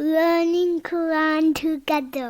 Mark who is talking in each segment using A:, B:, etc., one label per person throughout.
A: learning Quran together.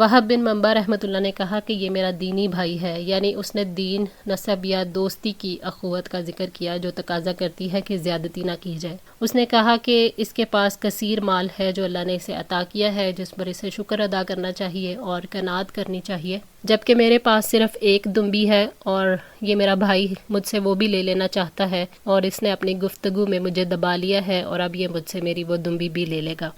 B: وہب بن منبع رحمۃ اللہ نے کہا کہ یہ میرا دینی بھائی ہے، یعنی اس نے دین، نسب یا دوستی کی اخوت کا ذکر کیا جو تقاضا کرتی ہے کہ زیادتی نہ کی جائے۔ اس نے کہا کہ اس کے پاس کثیر مال ہے جو اللہ نے اسے عطا کیا ہے، جس پر اسے شکر ادا کرنا چاہیے اور قناعت کرنی چاہیے، جبکہ میرے پاس صرف ایک دمبی ہے اور یہ میرا بھائی مجھ سے وہ بھی لے لینا چاہتا ہے، اور اس نے اپنی گفتگو میں مجھے دبا لیا ہے اور اب یہ مجھ سے میری وہ دمبی بھی لے لے گا۔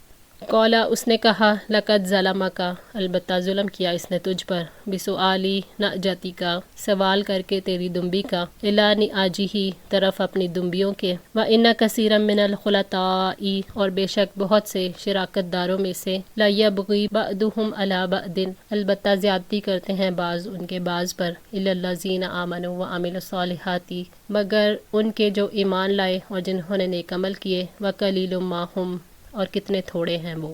B: قولا، اس نے کہا، لقد ظلمک، البتہ ظلم کیا اس نے تجھ پر، بسؤالی نعجتی کا، سوال کر کے تیری دمبی کا، الی نعاجہ، طرف اپنی دمبیوں کے، وان کثیرا من الخلطاء، اور بے شک بہت سے شراکت داروں میں سے، لیبغی بعضهم علی بعض، البتہ زیادتی کرتے ہیں بعض ان کے بعض پر، الی الذین آمنوا وعملوا الصالحات، مگر ان کے جو ایمان لائے اور جنہوں نے نیک عمل کیے، وقلیل ما ہم، اور کتنے تھوڑے ہیں وہ۔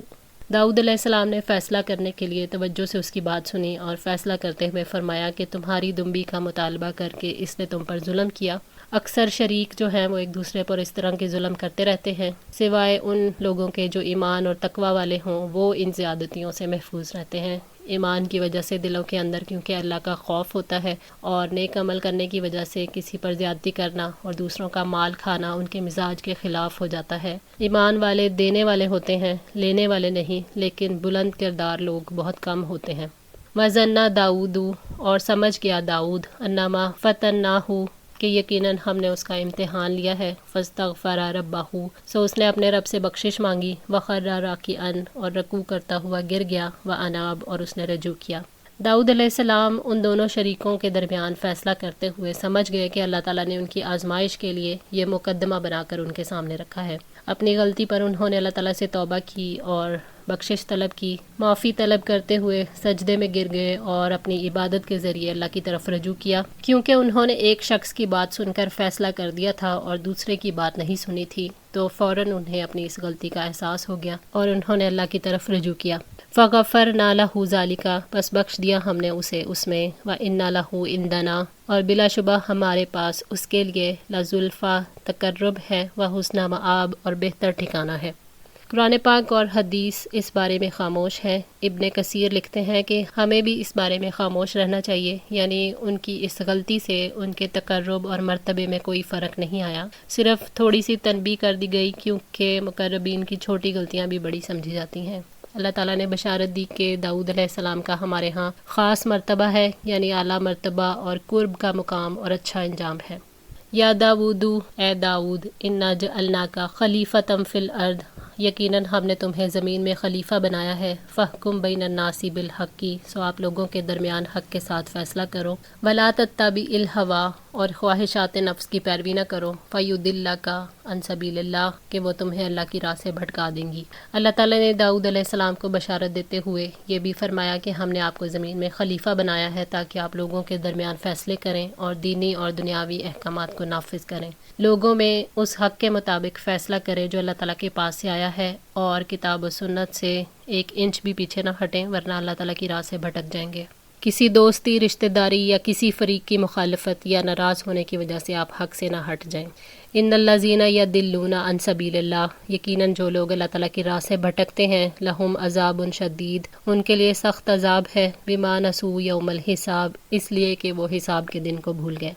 B: داؤد علیہ السلام نے فیصلہ کرنے کے لیے توجہ سے اس کی بات سنی اور فیصلہ کرتے ہوئے فرمایا کہ تمہاری دمبی کا مطالبہ کر کے اس نے تم پر ظلم کیا۔ اکثر شریک جو ہیں وہ ایک دوسرے پر اس طرح کے ظلم کرتے رہتے ہیں، سوائے ان لوگوں کے جو ایمان اور تقوی والے ہوں، وہ ان زیادتیوں سے محفوظ رہتے ہیں۔ ایمان کی وجہ سے دلوں کے اندر کیونکہ اللہ کا خوف ہوتا ہے، اور نیک عمل کرنے کی وجہ سے کسی پر زیادتی کرنا اور دوسروں کا مال کھانا ان کے مزاج کے خلاف ہو جاتا ہے۔ ایمان والے دینے والے ہوتے ہیں، لینے والے نہیں، لیکن بلند کردار لوگ بہت کم ہوتے ہیں۔ وَظَنَّ داؤد، اور سمجھ گیا داؤد، انما فتناہ، کہ یقیناً ہم نے اس کا امتحان لیا ہے، فاستغفر ربہ، سو اس نے اپنے رب سے بخشش مانگی، وخر راکعا، اور رکوع کرتا ہوا گر گیا، واناب، اور اس نے رجوع کیا۔ داؤد علیہ السلام ان دونوں شریکوں کے درمیان فیصلہ کرتے ہوئے سمجھ گئے کہ اللہ تعالیٰ نے ان کی آزمائش کے لیے یہ مقدمہ بنا کر ان کے سامنے رکھا ہے۔ اپنی غلطی پر انہوں نے اللہ تعالیٰ سے توبہ کی اور بخشش طلب کی، معافی طلب کرتے ہوئے سجدے میں گر گئے اور اپنی عبادت کے ذریعے اللہ کی طرف رجوع کیا، کیونکہ انہوں نے ایک شخص کی بات سن کر فیصلہ کر دیا تھا اور دوسرے کی بات نہیں سنی تھی، تو فوراً انہیں اپنی اس غلطی کا احساس ہو گیا اور انہوں نے اللہ کی طرف رجوع کیا۔ فغفرنا لہ ذالک، بس بخش دیا ہم نے اسے اس میں، وإن لہ عندنا، اور بلا شبہ ہمارے پاس اس کے لیے، لزلفیٰ، تقرب ہے، وحسن مآب، اور بہتر ٹھکانہ ہے۔ قرآن پاک اور حدیث اس بارے میں خاموش ہے۔ ابن کثیر لکھتے ہیں کہ ہمیں بھی اس بارے میں خاموش رہنا چاہیے، یعنی ان کی اس غلطی سے ان کے تقرب اور مرتبے میں کوئی فرق نہیں آیا، صرف تھوڑی سی تنبیہ کر دی گئی، کیونکہ مقربین کی چھوٹی غلطیاں بھی بڑی سمجھی جاتی ہیں۔ اللہ تعالیٰ نے بشارت دی کہ داؤد علیہ السلام کا ہمارے ہاں خاص مرتبہ ہے، یعنی اعلیٰ مرتبہ اور قرب کا مقام اور اچھا انجام ہے۔ یا داؤد، اے داؤد، انا جعلناک خلیفۃ فی الارض، یقیناً ہم نے تمہیں زمین میں خلیفہ بنایا ہے، فاحکم بین الناس بالحق، سو آپ لوگوں کے درمیان حق کے ساتھ فیصلہ کرو، ولا تتبع الہویٰ، اور خواہشات نفس کی پیروی نہ کرو، فیضلک عن سبیل اللہ، کہ وہ تمہیں اللہ کی راہ سے بھٹکا دیں گی۔ اللہ تعالیٰ نے داؤد علیہ السلام کو بشارت دیتے ہوئے یہ بھی فرمایا کہ ہم نے آپ کو زمین میں خلیفہ بنایا ہے تاکہ آپ لوگوں کے درمیان فیصلے کریں اور دینی اور دنیاوی احکامات کو نافذ کریں، لوگوں میں اس حق کے مطابق فیصلہ کریں جو اللہ تعالیٰ کے پاس سے آیا ہے، اور کتاب و سنت سے ایک انچ بھی پیچھے نہ ہٹیں، ورنہ اللہ تعالیٰ کی راہ سے بھٹک جائیں گے۔ کسی دوستی، رشتہ داری یا کسی فریق کی مخالفت یا ناراض ہونے کی وجہ سے آپ حق سے نہ ہٹ جائیں۔ ان الذین یضلون عن سبیل اللہ، یقیناً جو لوگ اللہ تعالیٰ کی راہ سے بھٹکتے ہیں، لہم عذاب شدید، ان کے لیے سخت عذاب ہے، بما نسوا یوم الحساب، اس لیے کہ وہ حساب کے دن کو بھول گئے۔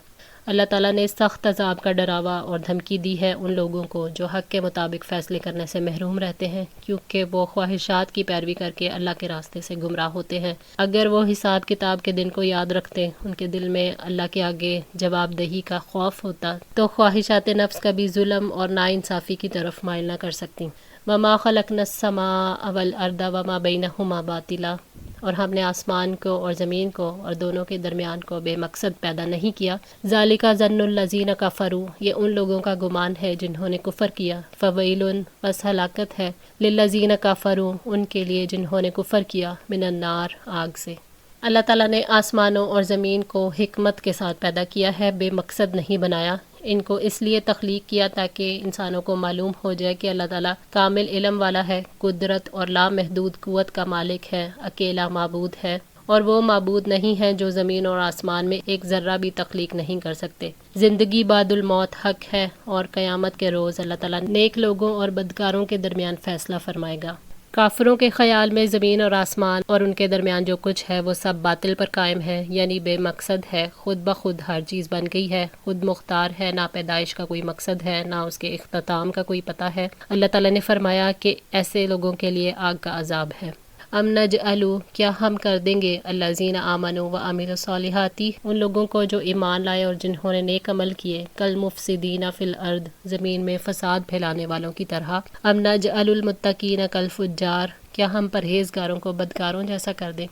B: اللہ تعالیٰ نے سخت عذاب کا ڈراوا اور دھمکی دی ہے ان لوگوں کو جو حق کے مطابق فیصلے کرنے سے محروم رہتے ہیں، کیونکہ وہ خواہشات کی پیروی کر کے اللہ کے راستے سے گمراہ ہوتے ہیں۔ اگر وہ حساب کتاب کے دن کو یاد رکھتے، ان کے دل میں اللہ کے آگے جواب دہی کا خوف ہوتا، تو خواہشات نفس کبھی ظلم اور ناانصافی کی طرف مائل نہ کر سکتی۔ وما خلقنا السماء والارض وما بینہما باطلا، اور ہم نے آسمان کو اور زمین کو اور دونوں کے درمیان کو بے مقصد پیدا نہیں کیا۔ ذالک ظن الذین کفروا، یہ ان لوگوں کا گمان ہے جنہوں نے کفر کیا، فویل، بس ہلاکت ہے، للذین کفروا، ان کے لیے جنہوں نے کفر کیا، من النار، آگ سے۔ اللہ تعالیٰ نے آسمانوں اور زمین کو حکمت کے ساتھ پیدا کیا ہے، بے مقصد نہیں بنایا۔ ان کو اس لیے تخلیق کیا تاکہ انسانوں کو معلوم ہو جائے کہ اللہ تعالیٰ کامل علم والا ہے، قدرت اور لامحدود قوت کا مالک ہے، اکیلا معبود ہے، اور وہ معبود نہیں ہیں جو زمین اور آسمان میں ایک ذرہ بھی تخلیق نہیں کر سکتے۔ زندگی بعد الموت حق ہے، اور قیامت کے روز اللہ تعالیٰ نیک لوگوں اور بدکاروں کے درمیان فیصلہ فرمائے گا۔ کافروں کے خیال میں زمین اور آسمان اور ان کے درمیان جو کچھ ہے وہ سب باطل پر قائم ہے، یعنی بے مقصد ہے، خود بخود ہر چیز بن گئی ہے، خود مختار ہے، نہ پیدائش کا کوئی مقصد ہے، نہ اس کے اختتام کا کوئی پتہ ہے۔ اللہ تعالیٰ نے فرمایا کہ ایسے لوگوں کے لیے آگ کا عذاب ہے۔ ام نجعلوا، کیا ہم کر دیں گے، الذین آمنوا وعملوا الصالحات، ان لوگوں کو جو ایمان لائے اور جنہوں نے نیک عمل کیے، کالمفسدین فی الارض، زمین میں فساد پھیلانے والوں کی طرح، ام نجعل المتقین کالفجار، کیا ہم پرہیزگاروں کو بدکاروں جیسا کر دیں۔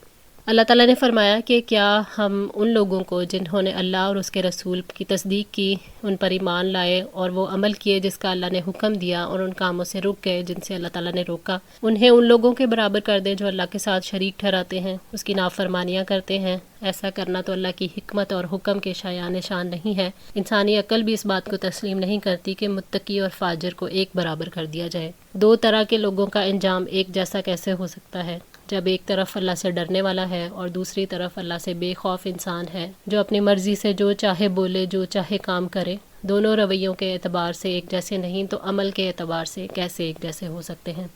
B: اللہ تعالیٰ نے فرمایا کہ کیا ہم ان لوگوں کو جنہوں نے اللہ اور اس کے رسول کی تصدیق کی، ان پر ایمان لائے اور وہ عمل کیے جس کا اللہ نے حکم دیا، اور ان کاموں سے رک گئے جن سے اللہ تعالیٰ نے روکا، انہیں ان لوگوں کے برابر کر دیں جو اللہ کے ساتھ شریک ٹھہراتے ہیں، اس کی نافرمانیاں کرتے ہیں؟ ایسا کرنا تو اللہ کی حکمت اور حکم کے شایان نشان نہیں ہے۔ انسانی عقل بھی اس بات کو تسلیم نہیں کرتی کہ متقی اور فاجر کو ایک برابر کر دیا جائے۔ دو طرح کے لوگوں کا انجام ایک جیسا کیسے ہو سکتا ہے؟ جب ایک طرف اللہ سے ڈرنے والا ہے اور دوسری طرف اللہ سے بے خوف انسان ہے جو اپنی مرضی سے جو چاہے بولے، جو چاہے کام کرے، دونوں رویوں کے اعتبار سے ایک جیسے نہیں تو عمل کے اعتبار سے کیسے ایک جیسے ہو سکتے ہیں؟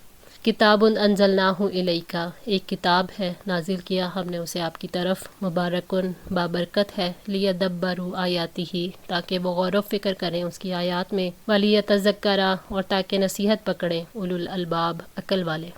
B: کتاب انزلناہ الیک، ایک کتاب ہے نازل کیا ہم نے اسے آپ کی طرف، مبارکن، بابرکت ہے، لیدبروا آیاتہ، تاکہ وہ غور و فکر کریں اس کی آیات میں، ولیتذکر، اور تاکہ نصیحت پکڑیں، اولو الالباب، عقل والے۔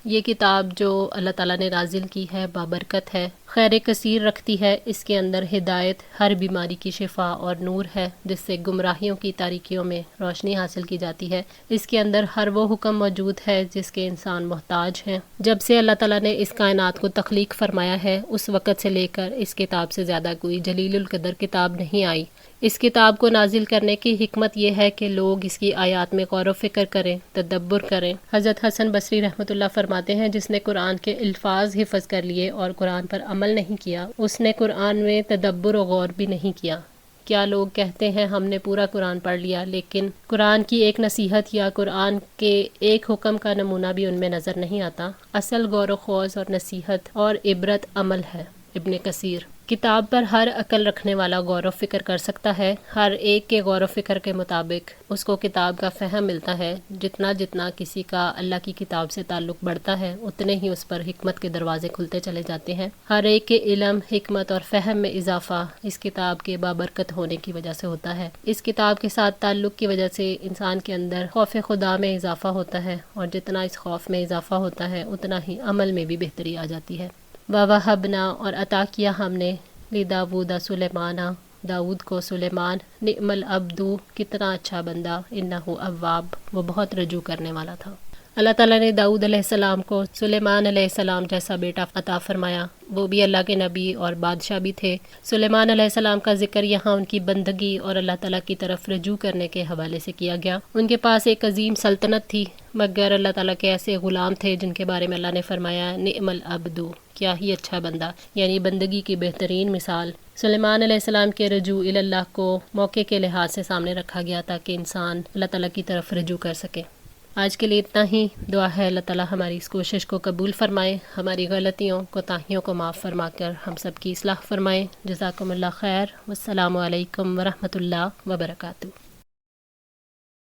B: یہ کتاب جو اللہ تعالیٰ نے نازل کی ہے بابرکت ہے، خیر کثیر رکھتی ہے، اس کے اندر ہدایت، ہر بیماری کی شفا اور نور ہے جس سے گمراہیوں کی تاریکیوں میں روشنی حاصل کی جاتی ہے۔ اس کے اندر ہر وہ حکم موجود ہے جس کے انسان محتاج ہیں۔ جب سے اللہ تعالیٰ نے اس کائنات کو تخلیق فرمایا ہے اس وقت سے لے کر اس کتاب سے زیادہ کوئی جلیل القدر کتاب نہیں آئی۔ اس کتاب کو نازل کرنے کی حکمت یہ ہے کہ لوگ اس کی آیات میں غور و فکر کریں، تدبر کریں۔ حضرت حسن بصری رحمۃ اللہ فرماتے ہیں جس نے قرآن کے الفاظ حفظ کر لیے اور قرآن پر عمل نہیں کیا، اس نے قرآن میں تدبر و غور بھی نہیں کیا۔ کیا لوگ کہتے ہیں ہم نے پورا قرآن پڑھ لیا لیکن قرآن کی ایک نصیحت یا قرآن کے ایک حکم کا نمونہ بھی ان میں نظر نہیں آتا۔ اصل غور و خوض اور نصیحت اور عبرت عمل ہے۔ ابن کثیر، کتاب پر ہر عقل رکھنے والا غور و فکر کر سکتا ہے، ہر ایک کے غور و فکر کے مطابق اس کو کتاب کا فہم ملتا ہے۔ جتنا جتنا کسی کا اللہ کی کتاب سے تعلق بڑھتا ہے اتنے ہی اس پر حکمت کے دروازے کھلتے چلے جاتے ہیں۔ ہر ایک کے علم، حکمت اور فہم میں اضافہ اس کتاب کے بابرکت ہونے کی وجہ سے ہوتا ہے۔ اس کتاب کے ساتھ تعلق کی وجہ سے انسان کے اندر خوف خدا میں اضافہ ہوتا ہے، اور جتنا اس خوف میں اضافہ ہوتا ہے اتنا ہی عمل میں بھی بہتری آ جاتی ہے۔ وَوَهَبْنَا، اور عطا کیا ہم نے، لِدَاوُودَ سلیمان، داؤد کو سلیمان، نعم العبد، کتنا اچھا بندہ، انہ اواب، وہ بہت رجوع کرنے والا تھا۔ اللہ تعالیٰ نے داؤد علیہ السلام کو سلیمان علیہ السلام جیسا بیٹا عطا فرمایا، وہ بھی اللہ کے نبی اور بادشاہ بھی تھے۔ سلیمان علیہ السلام کا ذکر یہاں ان کی بندگی اور اللہ تعالیٰ کی طرف رجوع کرنے کے حوالے سے کیا گیا۔ ان کے پاس ایک عظیم سلطنت تھی، مگر اللہ تعالیٰ کے ایسے غلام تھے جن کے بارے میں اللہ نے فرمایا نعم العبد، کیا ہی اچھا بندہ، یعنی بندگی کی بہترین مثال۔ سلیمان علیہ السلام کے رجوع اللہ کو موقع کے لحاظ سے سامنے رکھا گیا تاکہ انسان اللہ تعالیٰ کی طرف رجوع کر سکے۔ آج کے لیے اتنا ہی۔ دعا ہے اللہ تعالیٰ ہماری اس کوشش کو قبول فرمائے، ہماری غلطیوں کوتاہیوں کو معاف فرما کر ہم سب کی اصلاح فرمائے۔ جزاکم اللہ خیر، والسلام علیکم ورحمۃ اللہ وبرکاتہ۔